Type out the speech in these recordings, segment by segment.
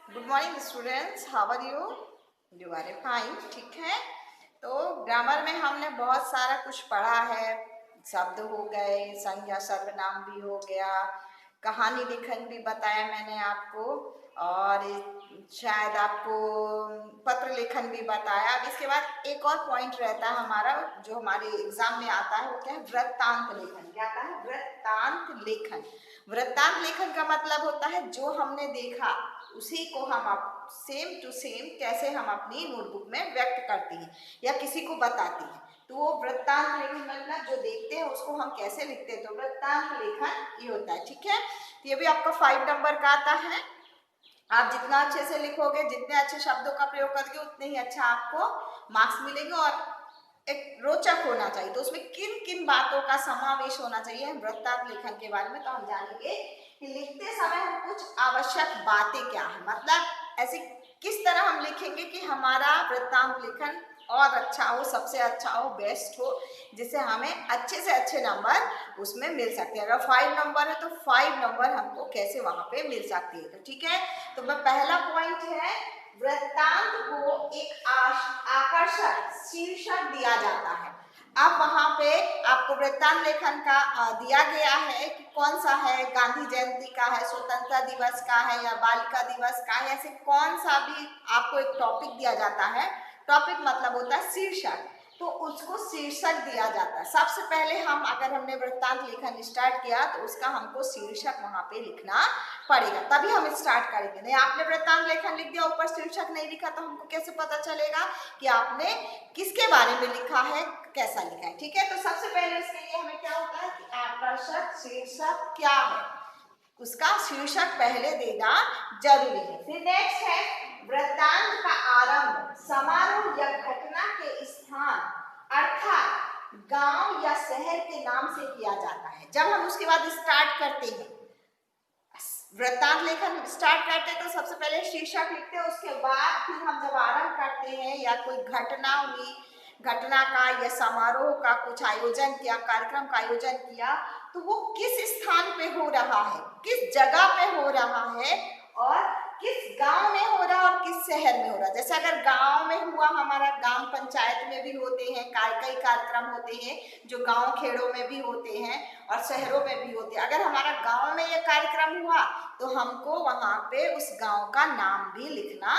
Good morning students, how are you? You are fine, ठीक है। तो ग्रामर में हमने बहुत सारा कुछ पढ़ा है। शब्द हो गए, संज्ञा सर्वनाम भी हो गया, कहानी लेखन भी बताया मैंने आपको, और शायद आपको पत्र लेखन भी बताया। अब इसके बाद एक और पॉइंट रहता है हमारा, जो हमारे एग्जाम में आता है, वो क्या है? वृत्तांत लेखन। क्या आता है? वृत्तांत लेखन। वृत्तांत लेखन का मतलब होता है जो हमने देखा उसी को हम सेम टू सेम कैसे हम अपनी नोटबुक में व्यक्त करते हैं या किसी को बताते हैं, तो वो वृत्तांत लेखन मतलब जो देखते हैं उसको हम कैसे लिखते हैं, तो वृत्तांत लेखन ये होता है, ठीक है। तो ये भी आपका 5 नंबर का आता है। आप जितना अच्छे से लिखोगे, जितने अच्छे शब्दों का प्रयोग करोगे, उतने ही अच्छा आपको मार्क्स मिलेंगे। और एक रोचक होना चाहिए, तो उसमें किन किन बातों का समावेश होना चाहिए वृत्तांत लेखन के बारे में तो हम जानेंगे कि लिखते समय हम कुछ आवश्यक बातें क्या है, मतलब ऐसे किस तरह हम लिखेंगे कि हमारा वृत्तांत लेखन और अच्छा हो, सबसे अच्छा हो, बेस्ट हो, जिससे हमें अच्छे से अच्छे नंबर उसमें मिल सकते हैं। अगर 5 नंबर है तो 5 नंबर हमको कैसे वहां पे मिल सकती है, तो ठीक है। तो मैं पहला पॉइंट है, वृत्तांत को एक आकर्षक शीर्षक दिया जाता है। अब वहां पे आपको वृत्तांत लेखन का दिया गया है कि कौन सा है, गांधी जयंती का है, स्वतंत्रता दिवस का है, या बालिका दिवस का है, ऐसे कौन सा भी आपको एक टॉपिक दिया जाता है। टॉपिक मतलब होता है शीर्षक, तो उसको शीर्षक दिया जाता है। सबसे पहले अगर हमने वृत्तांत लेखन स्टार्ट किया तो उसका हमको शीर्षक वहां पे लिखना पड़ेगा, तभी हम स्टार्ट करेंगे। नहीं आपने वृत्तांत लेखन लिख दिया, ऊपर शीर्षक नहीं लिखा, तो हमको कैसे पता चलेगा कि आपने किसके बारे में लिखा है, कैसा लिखा है, ठीक है। तो सबसे पहले इसके लिए हमें क्या होता है कि आकर्षक शीर्षक क्या है, उसका शीर्षक पहले देना जरूरी है। फिर नेक्स्ट है, वृत्तांत का आरंभ समारोह या घटना के स्थान अर्थात गांव या शहर के नाम से किया जाता है। जब हम उसके बाद स्टार्ट करते हैं, वृत्तांत लेखन स्टार्ट करते हैं, तो सबसे पहले शीर्षक लिखते हैं, उसके बाद फिर हम जब आरंभ करते हैं या कोई घटना हुई, घटना का या समारोह का कुछ आयोजन किया, कार्यक्रम का आयोजन किया, तो वो किस स्थान पे हो रहा है, किस जगह पे हो रहा है, और किस गांव में हो रहा है और किस शहर में हो रहा है। जैसे अगर गांव में हुआ, हमारा ग्राम पंचायत में भी होते हैं, कई कार्यक्रम होते हैं जो गांव खेड़ों में भी होते हैं और शहरों में भी होते हैं। अगर हमारा गांव में ये कार्यक्रम हुआ तो हमको वहां पे उस गांव का नाम भी लिखना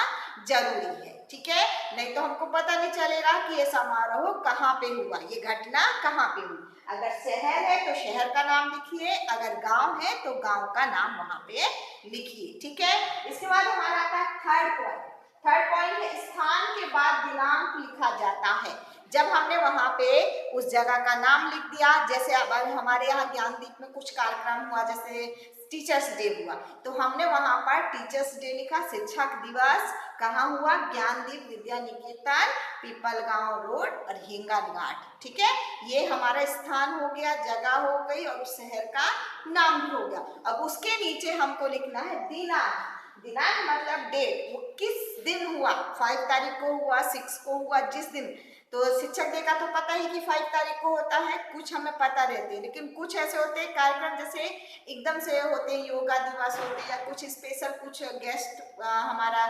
जरूरी है, ठीक है। नहीं तो हमको पता नहीं चलेगा कि ये समारोह कहाँ पे हुआ, ये घटना कहाँ पे हुई। अगर शहर है तो शहर का नाम लिखिए, अगर गांव है तो गांव का नाम वहां पे लिखिए, ठीक है। इसके बाद हमारा आता है थर्ड पॉइंट। थर्ड पॉइंट है, स्थान के बाद दिनांक लिखा जाता है। जब हमने वहां पे उस जगह का नाम लिख दिया, जैसे अब हमारे यहाँ ज्ञानदीप में कुछ कार्यक्रम हुआ, जैसे टीचर्स डे हुआ, तो हमने वहां पर टीचर्स डे लिखा। शिक्षक दिवस कहाँ हुआ? ज्ञानदीप विद्या निकेतन, पीपलगांव रोड और हिंगन घाट, ठीक है। ये हमारा स्थान हो गया, जगह हो गई, और उस शहर का नाम भी हो गया। अब उसके नीचे हमको लिखना है दिनांक। दिनांक मतलब डेट, वो किस दिन हुआ, 5 तारीख को हुआ, 6 को हुआ, जिस दिन। तो शिक्षक डे का तो पता ही कि 5 तारीख को होता है, कुछ हमें पता रहते हैं, लेकिन कुछ ऐसे होते हैं कार्यक्रम, जैसे एकदम से होते हैं, योगा दिवस होते हैं, या कुछ स्पेशल कुछ गेस्ट हमारा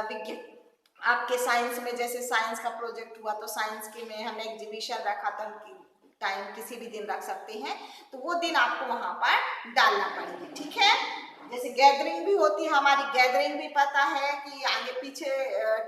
विज्ञान, आपके साइंस में जैसे साइंस का प्रोजेक्ट हुआ तो साइंस के में हमने एग्जीबिशन रखा था, टाइम किसी भी दिन रख सकते हैं, तो वो दिन आपको वहां पर डालना पड़ेगा, ठीक है। जैसे गैदरिंग भी होती है, हमारी गैदरिंग भी पता है कि आगे पीछे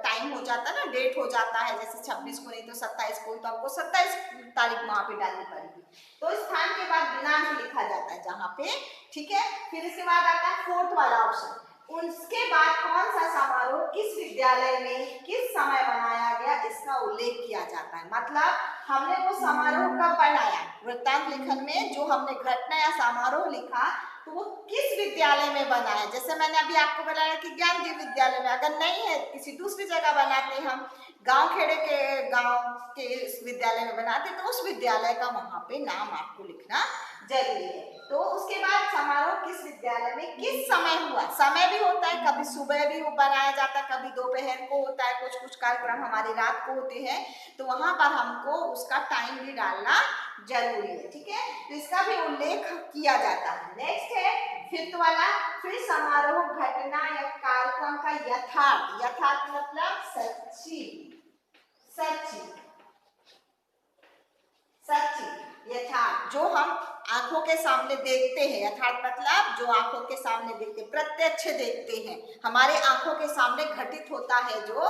टाइम हो जाता है ना, डेट हो जाता है, जैसे 26 को नहीं तो 27 को, तो आपको 27 तारीख वहां पे डालनी पड़ेगी। तो स्थान के बाद दिनांक लिखा जाता है जहाँ पे, ठीक है। फिर इसके बाद आता है फोर्थ वाला ऑप्शन, उसके बाद कौन सा समारोह किस विद्यालय में किस समय बनाया गया, इसका उल्लेख किया जाता है। मतलब हमने वो समारोह कब बनाया, वृत्तांत लेखन में जो हमने घटना या समारोह लिखा, तो वो किस विद्यालय में बनाया। जैसे मैंने अभी आपको बताया कि ज्ञानदीप विद्यालय में, अगर नहीं है किसी दूसरी जगह बनाते, हम गांव खेड़े के गांव के विद्यालय में बनाते, तो उस विद्यालय का वहां पे नाम आपको लिखना जरूरी है। तो उसके बाद समारोह किस विद्यालय में किस समय हुआ, समय भी होता है, कभी सुबह भी बनाया जाता है, कभी दोपहर को होता है, कुछ कुछ कार्यक्रम हमारे रात को होते हैं, तो वहां पर हमको उसका टाइम भी डालना जरूरी है, ठीक है। तो इसका भी उल्लेख किया जाता है। नेक्स्ट है फिफ्थ वाला, फिर समारोह घटना या कार्यक्रम का यथार्थ, यथार्थ मतलब सच्ची, सच्ची, सच्ची, यथार्थ जो हम आंखों के सामने देखते हैं। यथार्थ मतलब जो आंखों के सामने देखते, प्रत्यक्ष देखते हैं, हमारे आंखों के सामने घटित होता है जो,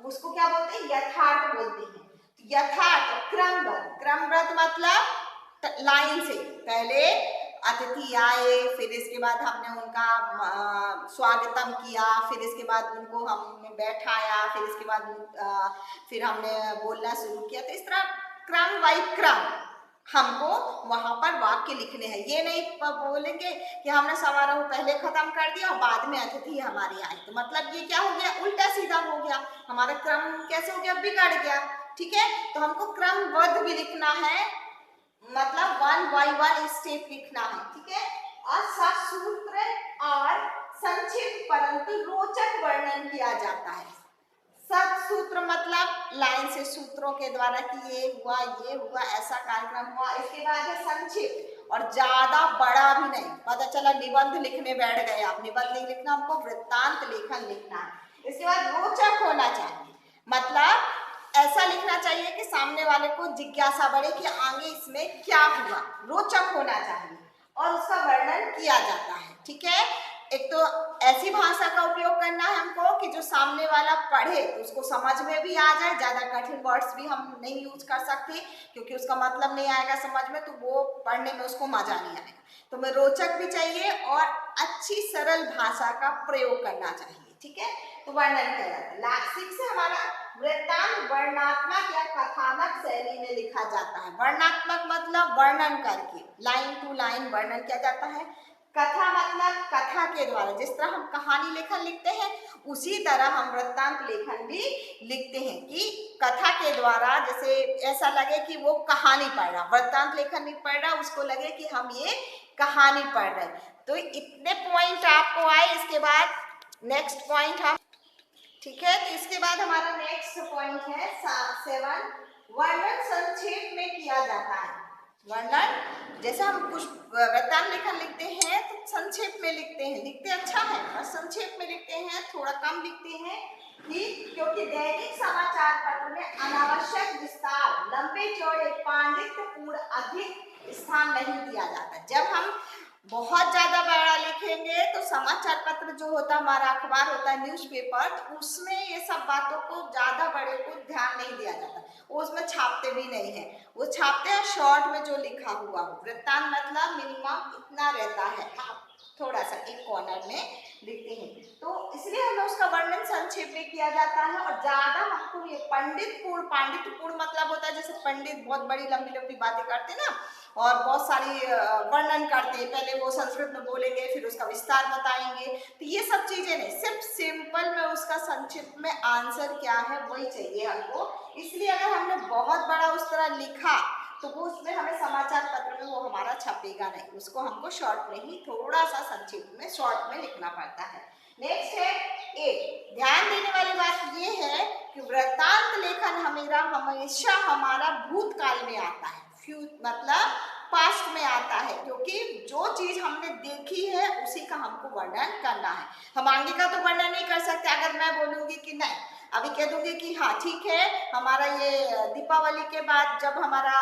उसको क्या बोलते हैं, यथार्थ बोलते हैं। यथार्थ क्रमबद्ध, क्रमबद्ध मतलब लाइन से, पहले अतिथि आए, फिर इसके बाद हमने उनका स्वागतम किया, फिर इसके बाद उनको हमने बैठाया, फिर इसके बाद फिर हमने बोलना शुरू किया। तो इस तरह क्रम बाई क्रम हमको वहां पर वाक्य लिखने हैं। ये नहीं बोलेंगे कि हमने समारोह पहले खत्म कर दिया और बाद में अतिथि हमारे आए, तो मतलब ये क्या हो गया, उल्टा सीधा हो गया, हमारा क्रम कैसे हो गया, बिगड़ गया। ठीक है, तो हमको क्रमबद्ध भी लिखना है, मतलब 1 बाय 1 स्टेप लिखना है। ठीक है, और ससूत्र और संक्षिप्त परंतु रोचक वर्णन किया जाता है। ससूत्र मतलब लाइन से, सूत्रों के द्वारा कि ये हुआ, ऐसा कार्यक्रम हुआ। इसके बाद है संक्षिप्त, और ज्यादा बड़ा भी नहीं, पता चला निबंध लिखने बैठ गए आप, निबंध नहीं लिखना, हमको वृत्तांत लेखन लिखना है। इसके बाद रोचक होना चाहिए, मतलब ऐसा लिखना चाहिए कि सामने वाले को जिज्ञासा बढ़े कि आगे इसमें क्या हुआ, रोचक होना चाहिए, और उसका वर्णन किया जाता है। ठीक है, एक तो ऐसी भाषा का उपयोग करना है हमको कि जो सामने वाला पढ़े तो उसको समझ में भी आ जाए। ज्यादा कठिन वर्ड्स भी हम नहीं यूज कर सकते क्योंकि उसका मतलब नहीं आएगा समझ में, तो वो पढ़ने में उसको मजा नहीं आएगा। तो मैं रोचक भी चाहिए और अच्छी सरल भाषा का प्रयोग करना चाहिए। ठीक है, तो वर्णन किया जाता है। लेक्सिक से हमारा वृत्तांत वर्णनात्मक या कथानक शैली में लिखा जाता है। वर्णनात्मक मतलब वर्णन करके, लाइन टू लाइन वर्णन किया जाता है। कथा मतलब कथा के द्वारा, जिस तरह हम कहानी लेखन लिखते हैं उसी तरह हम वृत्तांत लेखन भी लिखते हैं कि कथा के द्वारा जैसे ऐसा लगे कि वो कहानी पढ़ रहा, वृत्तांत लेखन नहीं पढ़ रहा, उसको लगे कि हम ये कहानी पढ़ रहे। तो इतने पॉइंट आपको आए। इसके बाद नेक्स्ट पॉइंट हम, ठीक है, तो इसके बाद हमारा नेक्स्ट पॉइंट है 7, वर्णन संक्षेप में किया जाता है। वर्णन, जैसे हम कुछ वृत्तांत लेखन लिखते हैं तो संक्षेप में लिखते हैं, लिखते अच्छा है और संक्षेप में लिखते हैं, थोड़ा कम लिखते हैं, कि क्योंकि दैनिक समाचार पत्र में अनावश्यक विस्तार, लंबे चौड़े पांडित्यपूर्ण अधिक स्थान नहीं दिया जाता। जब हम बहुत ज्यादा बड़ा लिखेंगे तो समाचार पत्र जो होता है, हमारा अखबार होता है, न्यूज़पेपर, तो उसमें ये सब बातों को ज्यादा बड़े को ध्यान नहीं दिया जाता, वो उसमें छापते भी नहीं है, वो छापते हैं शॉर्ट में जो लिखा हुआ हो। वृत्तांत मतलब मिनिमम इतना रहता है, आप थोड़ा सा एक कॉर्नर में लिखते हैं, तो इसलिए हमें उसका वर्णन संक्षेप में किया जाता है। और ज्यादा हमको ये पंडितपूर्ण, पांडित्यपूर्ण मतलब होता है जैसे पंडित बहुत बड़ी लंबी लंबी बातें करते हैं ना, और बहुत सारी वर्णन करते हैं, पहले वो संस्कृत में बोलेंगे फिर उसका विस्तार बताएंगे, तो ये सब चीजें नहीं, सिर्फ सिंपल में उसका संक्षिप्त में आंसर क्या है वही चाहिए हमको। इसलिए अगर हमने बहुत बड़ा उस तरह लिखा तो वो उसमें हमें समाचार पत्र में वो हमारा छपेगा नहीं, उसको हमको शॉर्ट में ही थोड़ा सा संक्षिप्त में शॉर्ट में लिखना पड़ता है। नेक्स्ट है 8, ध्यान देने वाली बात ये है कि वृत्तांत लेखन हमेशा हमारा भूतकाल में आता है, मतलब पास्ट में आता है, क्योंकि जो चीज हमने देखी है उसी का हमको वर्णन करना है। हम आगे का तो वर्णन नहीं कर सकते। अगर मैं बोलूंगी कि नहीं, अभी कह दूंगी कि हाँ ठीक है, हमारा ये दीपावली के बाद जब हमारा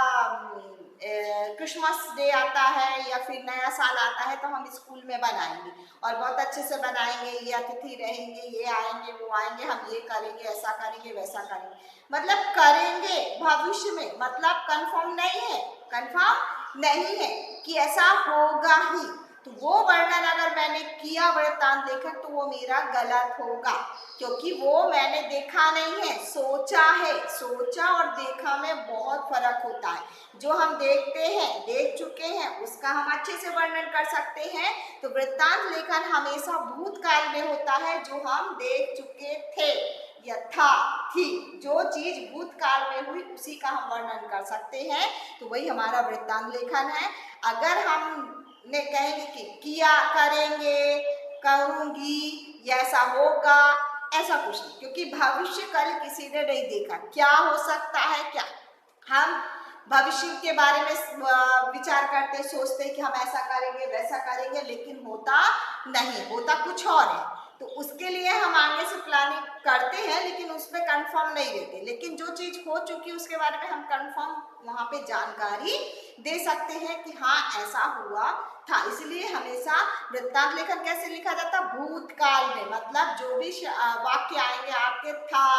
क्रिसमस डे आता है या फिर नया साल आता है तो हम स्कूल में बनाएंगे और बहुत अच्छे से बनाएंगे, ये अतिथि रहेंगे, ये आएंगे, वो आएंगे, हम ये करेंगे, ऐसा करेंगे, वैसा करेंगे, मतलब करेंगे भविष्य में, मतलब कंफर्म नहीं है, कंफर्म नहीं है कि ऐसा होगा ही। तो वो वर्णन अगर मैंने किया वृत्तांत लेखन तो वो मेरा गलत होगा, क्योंकि वो मैंने देखा नहीं है, सोचा है। सोचा और देखा में बहुत फर्क होता है। जो हम देखते हैं, देख चुके हैं, उसका हम अच्छे से वर्णन कर सकते हैं। तो वृत्तांत लेखन हमेशा भूतकाल में होता है, जो हम देख चुके थे, यथा थी, जो चीज भूतकाल में हुई उसी का हम वर्णन कर सकते हैं, तो वही हमारा वृत्तांत लेखन है। अगर हम ने कहेंगे कि किया, करेंगे, करूंगी, या ऐसा होगा, ऐसा कुछ नहीं, क्योंकि भविष्य कल किसी ने नहीं देखा, क्या हो सकता है, क्या हम भविष्य के बारे में विचार करते, सोचते कि हम ऐसा करेंगे, वैसा करेंगे, लेकिन होता नहीं, होता कुछ और है। तो उसके लिए हम आगे से प्लानिंग करते हैं, लेकिन उसमें कंफर्म नहीं रहते। लेकिन जो चीज हो चुकी उसके बारे में हम कंफर्म वहां पे जानकारी दे सकते हैं कि हाँ ऐसा हुआ था। इसलिए हमेशा वृत्तांत लेखन कैसे लिखा जाता, भूतकाल में, मतलब जो भी वाक्य आएंगे आपके था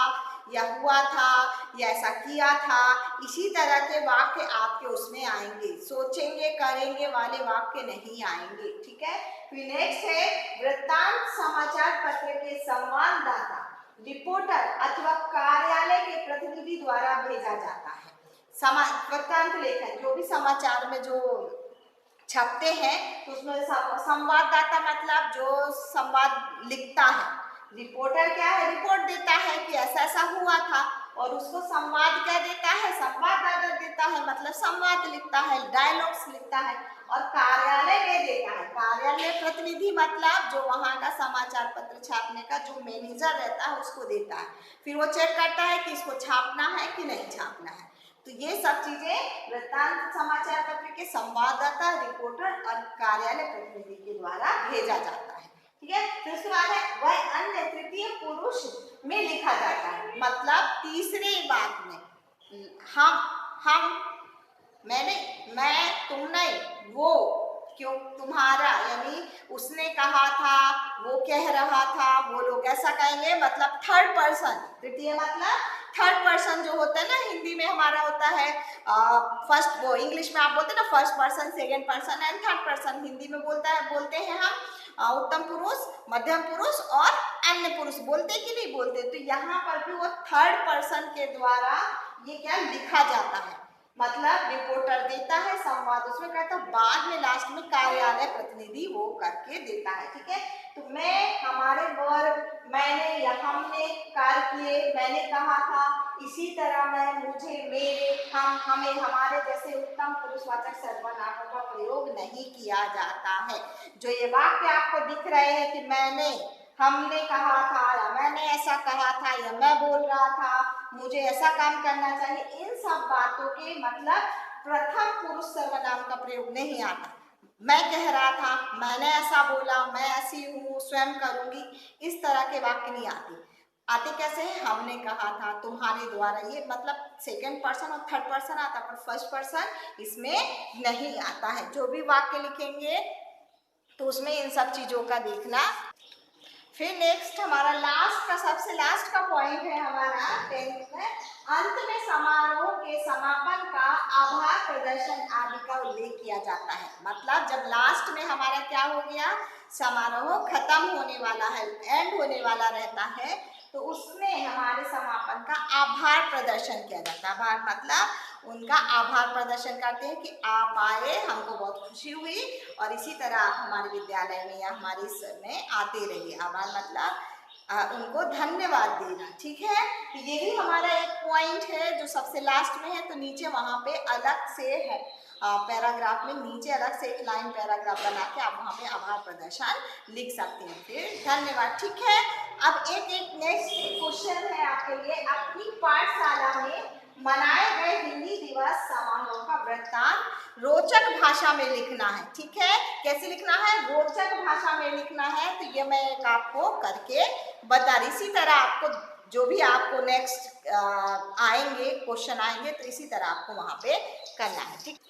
या हुआ था या ऐसा किया था, इसी तरह के वाक्य आपके उसमें आएंगे। सोचेंगे करेंगे वाले वाक्य नहीं आएंगे, ठीक है। फिर नेक्स्ट है वृत्तांत समाचार पत्र के संवाददाता, रिपोर्टर अथवा कार्यालय के प्रतिनिधि द्वारा भेजा जाता है। वृत्तांत लेखन जो भी समाचार में जो छपते हैं तो उसमें संवाददाता मतलब जो संवाद लिखता है। रिपोर्टर क्या है, रिपोर्ट देता है कि ऐसा ऐसा हुआ था, और उसको संवाद क्या देता है, संवाददाता देता है, मतलब संवाद लिखता है, डायलॉग्स लिखता है। और कार्यालय में देता है, कार्यालय प्रतिनिधि मतलब जो वहां का समाचार पत्र छापने का जो मैनेजर रहता है उसको देता है। फिर वो चेक करता है कि इसको छापना है कि नहीं छापना है। तो ये सब चीजें वृत्तांत समाचार पत्र के संवाददाता, रिपोर्टर और कार्यालय प्रतिनिधि के द्वारा भेजा जाता है, ठीक है। फिर उसके बाद है वह अन्य तृतीय पुरुष में लिखा जाता है, मतलब तीसरे वाक्य में हम, मैंने, मैं, तुम नहीं, वो, क्यों, तुम्हारा, यानी उसने कहा था, वो कह रहा था, वो लोग ऐसा कहेंगे, मतलब थर्ड पर्सन। तृतीय मतलब थर्ड पर्सन जो होता है ना, हिंदी में हमारा होता है फर्स्ट, वो इंग्लिश में आप बोलते हैं ना first person, second person and third person. Hindi में बोलते हैं हम उत्तम पुरुष, मध्यम पुरुष और अन्य पुरुष, बोलते कि नहीं बोलते। तो यहाँ पर भी वो थर्ड पर्सन के द्वारा ये क्या लिखा जाता है, मतलब रिपोर्टर देता है संवाद, उसमें कहता है, बाद में लास्ट में कार्यालय प्रतिनिधि वो करके देता है, ठीक है। तो मैं, हमारे वर्ग, मैंने या हमने कार्य किए, मैंने कहा था, इसी तरह मैं, मुझे, मेरे, हम, हमें, हमारे जैसे उत्तम पुरुषवाचक सर्वनामों का प्रयोग नहीं किया जाता है। जो ये वाक्य आपको दिख रहे हैं कि मैंने, हमने कहा था, या मैंने ऐसा कहा था, या मैं बोल रहा था, मुझे ऐसा काम करना चाहिए, इन सब बातों के मतलब प्रथम पुरुष सर्वनाम का प्रयोग नहीं आता। मैं कह रहा था, मैंने ऐसा बोला, मैं ऐसी हूँ, स्वयं करूंगी, इस तरह के वाक्य नहीं आते कैसे है, हमने कहा था, तुम्हारे द्वारा, ये मतलब सेकंड पर्सन और थर्ड पर्सन आता, पर फर्स्ट पर्सन इसमें नहीं आता है। जो भी वाक्य लिखेंगे तो उसमें इन सब चीजों का देखना। फिर नेक्स्ट हमारा लास्ट का, सबसे लास्ट का पॉइंट है हमारा 10th में, अंत में समारोह के समापन का आभार प्रदर्शन आदि का उल्लेख किया जाता है। मतलब जब लास्ट में हमारा क्या हो गया, समारोह खत्म होने वाला है, एंड होने वाला रहता है, तो उसमें हमारे समापन का आभार प्रदर्शन किया जाता है। आभार मतलब उनका आभार प्रदर्शन करते हैं कि आप आए, हमको बहुत खुशी हुई, और इसी तरह आप हमारे विद्यालय में या हमारे में आते रहिए। आभार मतलब उनको धन्यवाद देना, ठीक है। तो ये भी हमारा एक पॉइंट है जो सबसे लास्ट में है। तो नीचे वहाँ पे अलग से है, पैराग्राफ में नीचे अलग से एक लाइन पैराग्राफ बना के आप वहाँ पे आभार प्रदर्शन लिख सकते हैं। फिर धन्यवाद, ठीक है। अब एक नेक्स्ट क्वेश्चन है आपके लिए, अपनी पाठशाला में मनाए गए हिंदी दिवस समारोह का वृत्तांत रोचक भाषा में लिखना है, ठीक है। कैसे लिखना है, रोचक भाषा में लिखना है। तो ये मैं एक आपको करके बता रही। इसी तरह आपको जो भी आपको नेक्स्ट आएंगे क्वेश्चन आएंगे, तो इसी तरह आपको वहाँ पे करना है, ठीक।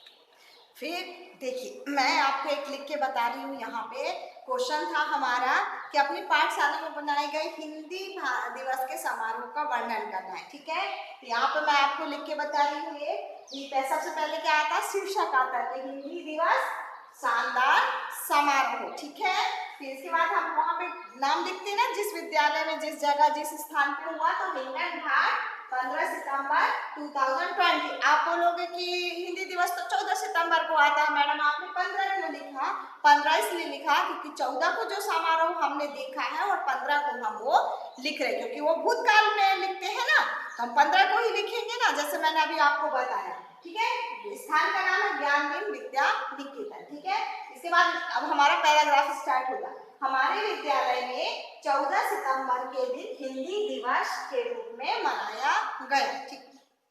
फिर देखिए, मैं आपको एक लिख के बता रही हूँ। यहाँ पे क्वेश्चन था हमारा कि अपनी पाठशाला में बनाए गए हिंदी दिवस के समारोह का वर्णन करना है, ठीक है। तो यहाँ पे मैं आपको लिख के बता रही हूँ ये सबसे पहले क्या आता है, शीर्षक आता है कि हिंदी दिवस शानदार समारोह, ठीक है। फिर इसके बाद हम वहाँ पे नाम लिखते हैं ना, जिस विद्यालय में, जिस जगह, जिस स्थान पे हुआ, तो हिंगन घाट 15 सितंबर 2020। आप बोलोगे कि हिंदी दिवस तो 14 सितंबर को आता है, मैडम आपने 15 क्यों लिखा। 15 इसलिए लिखा क्योंकि 14 को जो समारोह हमने देखा है और 15 को हम वो लिख रहे, क्योंकि वो भूतकाल में लिखते हैं ना, तो हम 15 को ही लिखेंगे ना, जैसे मैंने अभी आपको बताया, ठीक है। स्थान का नाम है ज्ञानदीन विद्या निकेतन, ठीक है। इसके बाद अब हमारा पैराग्राफ स्टार्ट होगा। हमारे विद्यालय में 14 सितंबर के दिन हिंदी दिवस के रूप में मनाया गया, ठीक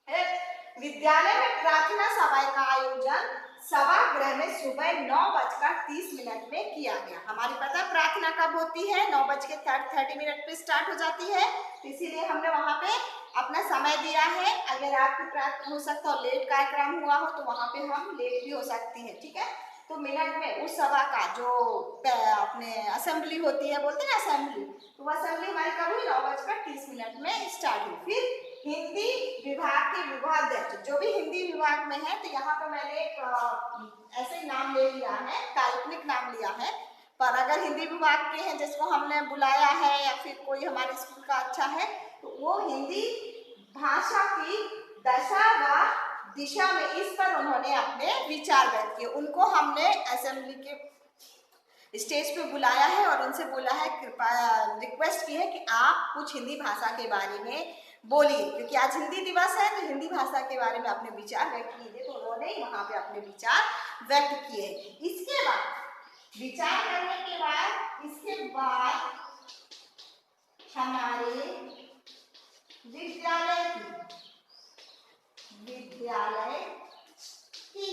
है। विद्यालय में प्रार्थना सभा का आयोजन सभागृह में सुबह 9:30 में किया गया। हमारी पता प्रार्थना कब होती है? 9:30 पे स्टार्ट हो जाती है, तो इसीलिए हमने वहां पे अपना समय दिया है। अगर आपकी प्रार्थना हो सकता है लेट कार्यक्रम हुआ हो तो वहां पे हम लेट भी हो सकती है, ठीक है। तो मिनट में उस सभा का जो अपने असेंबली होती है, बोलते हैं ना असेंबली, तो वो असेंबली हमारी कब हुई? 9:30 में स्टार्ट हुई। फिर हिंदी विभाग के विभागाध्यक्ष जो भी हिंदी विभाग में है, तो यहाँ पे मैंने एक ऐसे ही नाम ले लिया है, काल्पनिक नाम लिया है, पर अगर हिंदी विभाग के हैं जिसको हमने बुलाया है या फिर कोई हमारे स्कूल का अच्छा है, तो वो हिंदी भाषा की दशा व दिशा में इस पर उन्होंने अपने विचार व्यक्त किए। उनको हमने असेंबली के स्टेज पे बुलाया है और उनसे बोला है, कृपा रिक्वेस्ट की है कि आप कुछ हिंदी भाषा के बारे में बोलिए, क्योंकि आज हिंदी दिवस है, तो हिंदी भाषा के बारे में अपने विचार व्यक्त किए। तो उन्होंने वहां पे अपने विचार व्यक्त किए। इसके बाद विचार करने के बाद इसके बाद हमारे विद्यालय की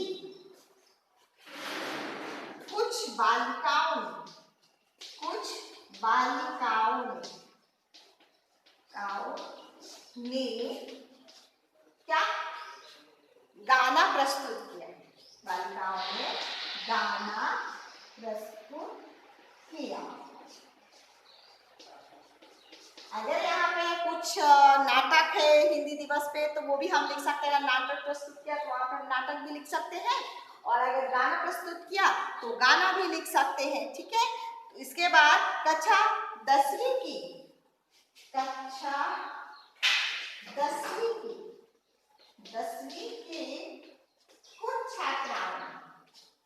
कुछ बालिकाओं ने क्या गाना प्रस्तुत किया। बालिकाओं ने गाना प्रस्तुत किया। अगर यहाँ पे कुछ नाटक है हिंदी दिवस पे, तो वो भी हम लिख सकते हैं। नाटक प्रस्तुत किया तो वहाँ पर नाटक भी लिख सकते हैं, और अगर गाना प्रस्तुत किया तो गाना भी लिख सकते हैं, ठीक है। इसके बाद कक्षा 10वीं की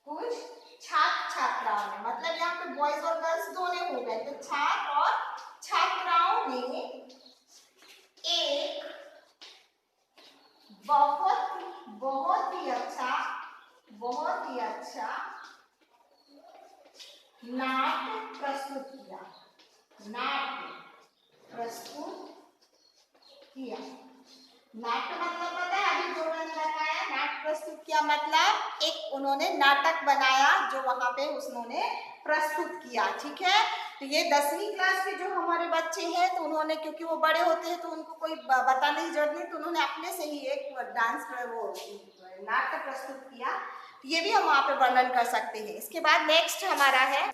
कुछ छात्राओं ने, मतलब यहाँ पे बॉयज और गर्ल्स दोनों हो गए, तो छात्र और छात्राओं ने एक बहुत ही अच्छा नाट्य प्रस्तुत किया। नाट्य मतलब पता है, अभी जो मैंने बताया, नाट्य प्रस्तुत किया मतलब एक उन्होंने नाटक बनाया जो वहां पे उन्होंने प्रस्तुत किया, ठीक है। तो ये 10वीं क्लास के जो हमारे बच्चे हैं, तो उन्होंने, क्योंकि वो बड़े होते हैं तो उनको कोई बताने की जरूरत नहीं, तो उन्होंने अपने से ही एक डांस वो नाटक प्रस्तुत किया। तो ये भी हम वहाँ पे वर्णन कर सकते हैं। इसके बाद नेक्स्ट हमारा है,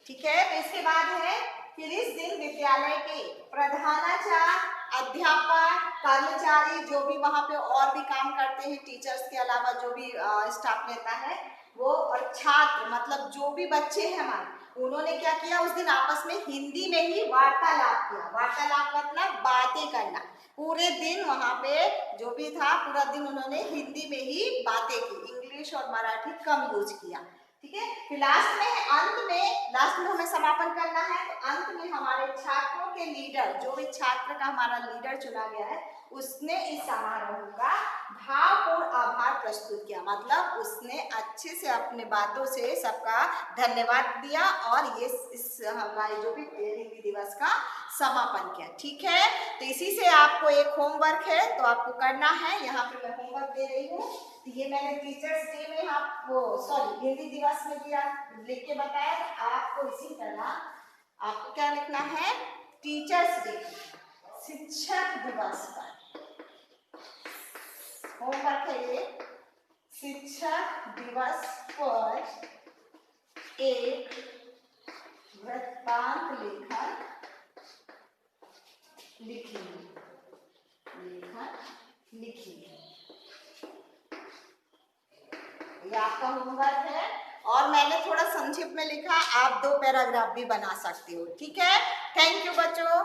ठीक है। तो इसके बाद है, फिर इस दिन विद्यालय के प्रधानाचार्य, अध्यापक, कर्मचारी जो भी वहाँ पे और भी काम करते हैं, टीचर्स के अलावा जो भी स्टाफ रहता है वो, और छात्र मतलब जो भी बच्चे हैं हमारे, उन्होंने क्या किया उस दिन आपस में हिंदी में ही वार्तालाप किया। वार्तालाप मतलब बातें करना। पूरे दिन वहाँ पे जो भी था, पूरा दिन उन्होंने हिंदी में ही बातें की, इंग्लिश और मराठी कम यूज किया, ठीक है। फिर लास्ट में हमें समापन करना है। तो अंत में हमारे छात्रों के लीडर, जो भी छात्र का हमारा लीडर चुना गया है, उसने इस समारोह का भावपूर्ण आभार प्रस्तुत किया, मतलब उसने अच्छे से अपने बातों से सबका धन्यवाद दिया और ये इस हमारे जो भी हिंदी दिवस का समापन किया, ठीक है। तो इसी से आपको एक होमवर्क है, तो आपको करना है। यहाँ पे मैं होमवर्क दे रही हूँ। तो ये मैंने टीचर्स डे में हिंदी दिवस में दिया, लिख के बताया। तो आपको इसी तरह आपको क्या लिखना है, टीचर्स डे, शिक्षक दिवस पर होमवर्क है ये, शिक्षक दिवस पर एक वृत्तांत लेखन लिखिए। ये आपका होमवर्क है, और मैंने थोड़ा संक्षिप्त में लिखा, आप 2 पैराग्राफ भी बना सकते हो, ठीक है। थैंक यू बच्चों।